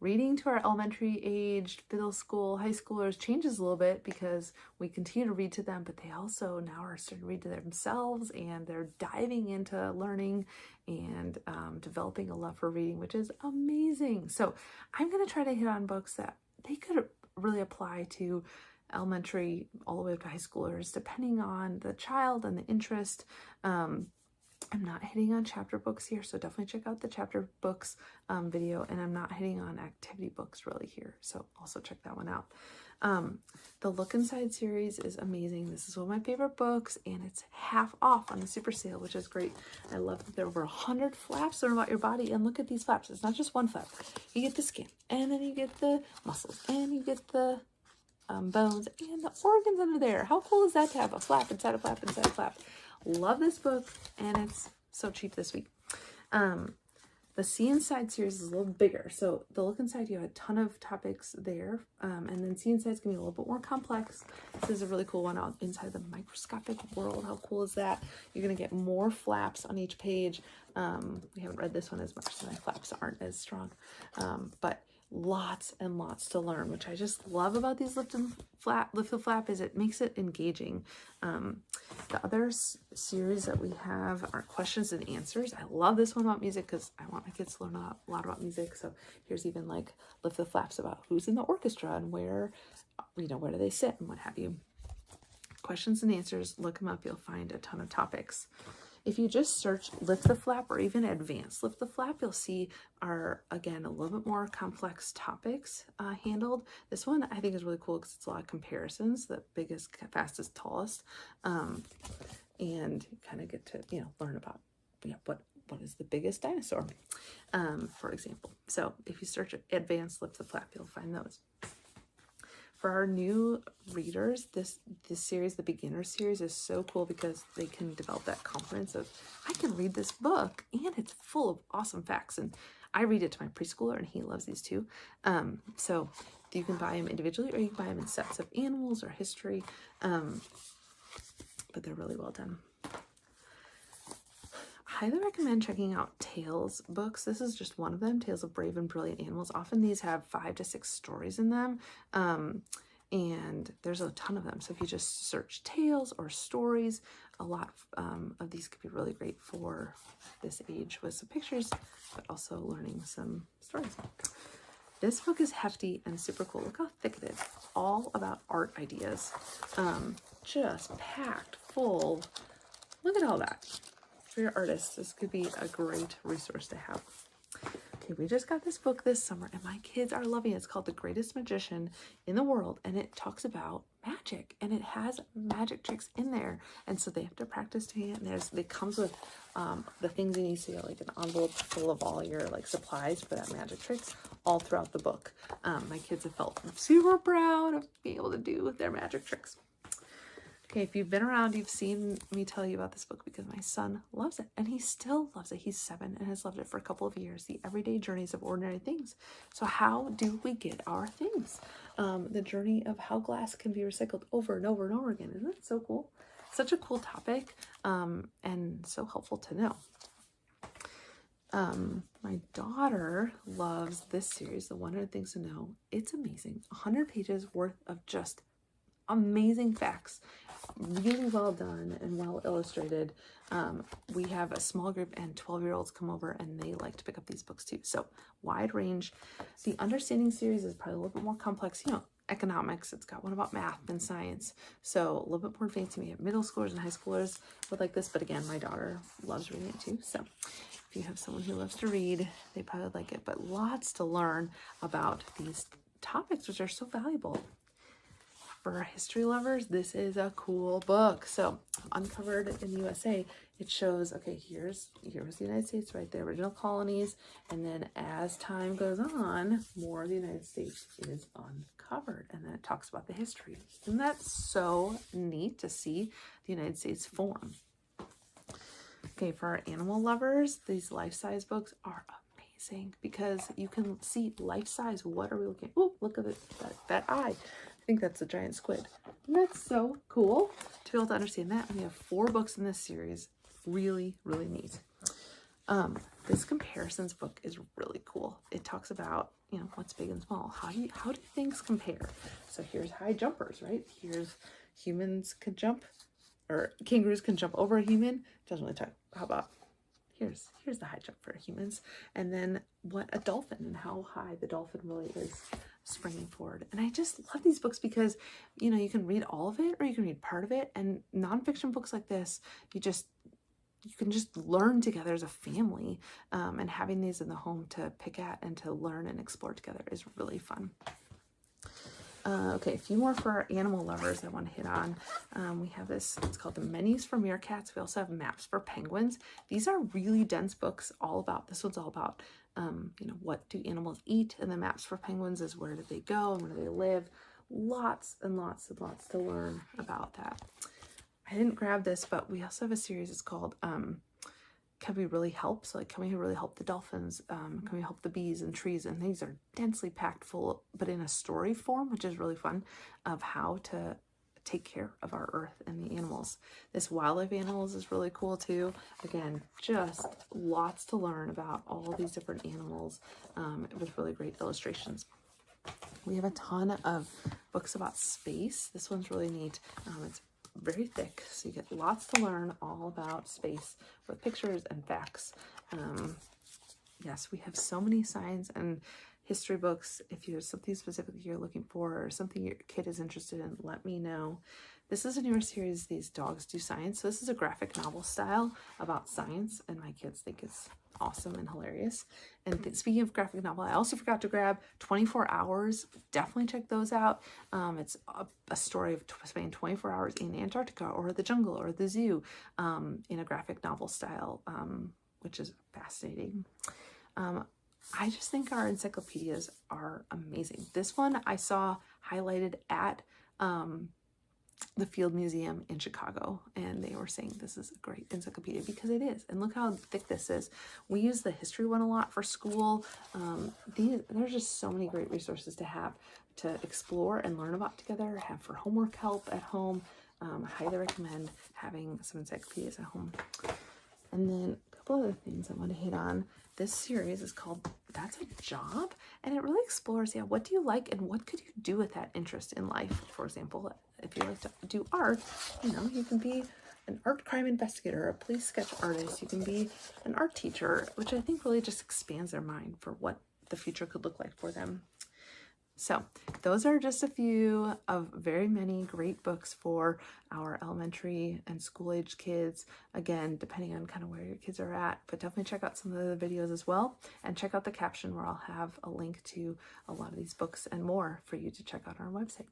reading to our elementary aged, middle school, high schoolers changes a little bit because we continue to read to them, but they also now are starting to read to themselves, and they're diving into learning and developing a love for reading, which is amazing. So I'm going to try to hit on books that they could really apply to elementary all the way up to high schoolers, depending on the child and the interest. I'm not hitting on chapter books here, so definitely check out the chapter books video, and I'm not hitting on activity books really here, so also check that one out. The Look Inside series is amazing. This is one of my favorite books, and it's half off on the super sale, which is great. I love that there are over 100 flaps that are about your body, and look at these flaps. It's not just one flap. You get the skin, and then you get the muscles, and you get the bones, and the organs under there. How cool is that to have a flap inside a flap inside a flap? Love this book, and it's so cheap this week. The See Inside series is a little bigger. So the Look Inside, you have a ton of topics there, and then See Inside is going to be a little bit more complex. This is a really cool one out inside the microscopic world. How cool is that? You're going to get more flaps on each page. We haven't read this one as much, so my flaps aren't as strong, but lots and lots to learn, which I just love about these lift the flap is it makes it engaging. The other series that we have are questions and answers. I love this one about music because I want my kids to learn a lot about music. So here's even like lift the flaps about who's in the orchestra and where, where do they sit and what have you. Questions and answers, look them up. You'll find a ton of topics. If you just search lift the flap or even advanced lift the flap, you'll see our, again, a little bit more complex topics handled. This one I think is really cool because it's a lot of comparisons, the biggest, fastest, tallest, and kind of get to, learn about, what is the biggest dinosaur, for example. So if you search advanced lift the flap, you'll find those. For our new readers, this series, the beginner series, is so cool because they can develop that confidence of, I can read this book and it's full of awesome facts. And I read it to my preschooler and he loves these too. So you can buy them individually or you can buy them in sets of animals or history, but they're really well done. Highly recommend checking out Tales books. This is just one of them, Tales of Brave and Brilliant Animals. Often these have 5 to 6 stories in them, and there's a ton of them. So if you just search Tales or stories, a lot of these could be really great for this age with some pictures, but also learning some stories. This book is hefty and super cool. Look how thick it is. All about art ideas. Just packed full. Look at all that. For your artists, this could be a great resource to have. Okay, we just got this book this summer and my kids are loving it. It's called The Greatest Magician in the World, and it talks about magic, and it has magic tricks in there, and so they have to practice doing it. And it comes with the things you need to get, like an envelope full of all your supplies for that magic tricks all throughout the book. My kids have felt super proud of being able to do their magic tricks. Okay, if you've been around, you've seen me tell you about this book because my son loves it, and he still loves it. He's 7 and has loved it for a couple of years. The Everyday Journeys of Ordinary Things. So how do we get our things? The journey of how glass can be recycled over and over and over again. Isn't that so cool? Such a cool topic, and so helpful to know. My daughter loves this series, The 100 Things to Know. It's amazing. 100 pages worth of just amazing facts, really well done and well illustrated. We have a small group and 12-year-olds come over and they like to pick up these books too. So wide range. The Understanding series is probably a little bit more complex, economics. It's got one about math and science. So a little bit more fancy. We have middle schoolers and high schoolers would like this, but again, my daughter loves reading it too. So if you have someone who loves to read, they probably like it, but lots to learn about these topics, which are so valuable. For our history lovers, this is a cool book. So Uncovered in the USA, it shows, okay, here's the United States, right? The original colonies. And then as time goes on, more of the United States is uncovered. And then it talks about the history. Isn't that so neat to see the United States form? Okay, for our animal lovers, these life-size books are amazing because you can see life-size. What are we looking at? Oh, look at that eye. I think that's a giant squid. And that's so cool to be able to understand that. And we have 4 books in this series. Really, really neat. This comparisons book is really cool. It talks about, you know, what's big and small. How do things compare? So here's high jumpers, right? Here's humans can jump, or kangaroos can jump over a human. Doesn't really talk. How about here's the high jump for humans, and then what a dolphin and how high the dolphin really is springing forward. And I just love these books because, you know, you can read all of it or you can read part of it. And nonfiction books like this, you can just learn together as a family, and having these in the home to pick at and to learn and explore together is really fun. Okay, a few more for our animal lovers I want to hit on. We have this, it's called the Menus for Meerkats. We also have Maps for Penguins. These are really dense books, this one's all about, you know, what do animals eat, and the Maps for Penguins is where do they go and where do they live. Lots and lots and lots to learn about that. I didn't grab this, but we also have a series, it's called Can We Really Help? So like, can we really help the dolphins? Can we help the bees and trees? And these are densely packed full, but in a story form, which is really fun, of how to take care of our earth and the animals. This Wildlife Animals is really cool too. Again, just lots to learn about all these different animals, with really great illustrations. We have a ton of books about space. This one's really neat. It's very thick, so you get lots to learn all about space with pictures and facts. Yes, we have so many science and history books. If there's something specifically you're looking for or something your kid is interested in, let me know. This is a newer series, These Dogs Do Science. So this is a graphic novel style about science, and my kids think it's awesome and hilarious. And speaking of graphic novel, I also forgot to grab 24 Hours. Definitely check those out. It's a story of spending 24 hours in Antarctica or the jungle or the zoo, in a graphic novel style, which is fascinating. I just think our encyclopedias are amazing. This one I saw highlighted at the Field Museum in Chicago, and they were saying this is a great encyclopedia because it is. And look how thick this is. We use the history one a lot for school. There's just so many great resources to have to explore and learn about together, have for homework help at home. I highly recommend having some encyclopedias at home. And then a couple other things I want to hit on. This series is called That's a Job, and it really explores, what do you like and what could you do with that interest in life? For example, if you like to do art, you can be an art crime investigator, a police sketch artist, you can be an art teacher, which I think really just expands their mind for what the future could look like for them. So those are just a few of very many great books for our elementary and school-age kids. Again, depending on kind of where your kids are at, but definitely check out some of the videos as well, and check out the caption where I'll have a link to a lot of these books and more for you to check out on our website.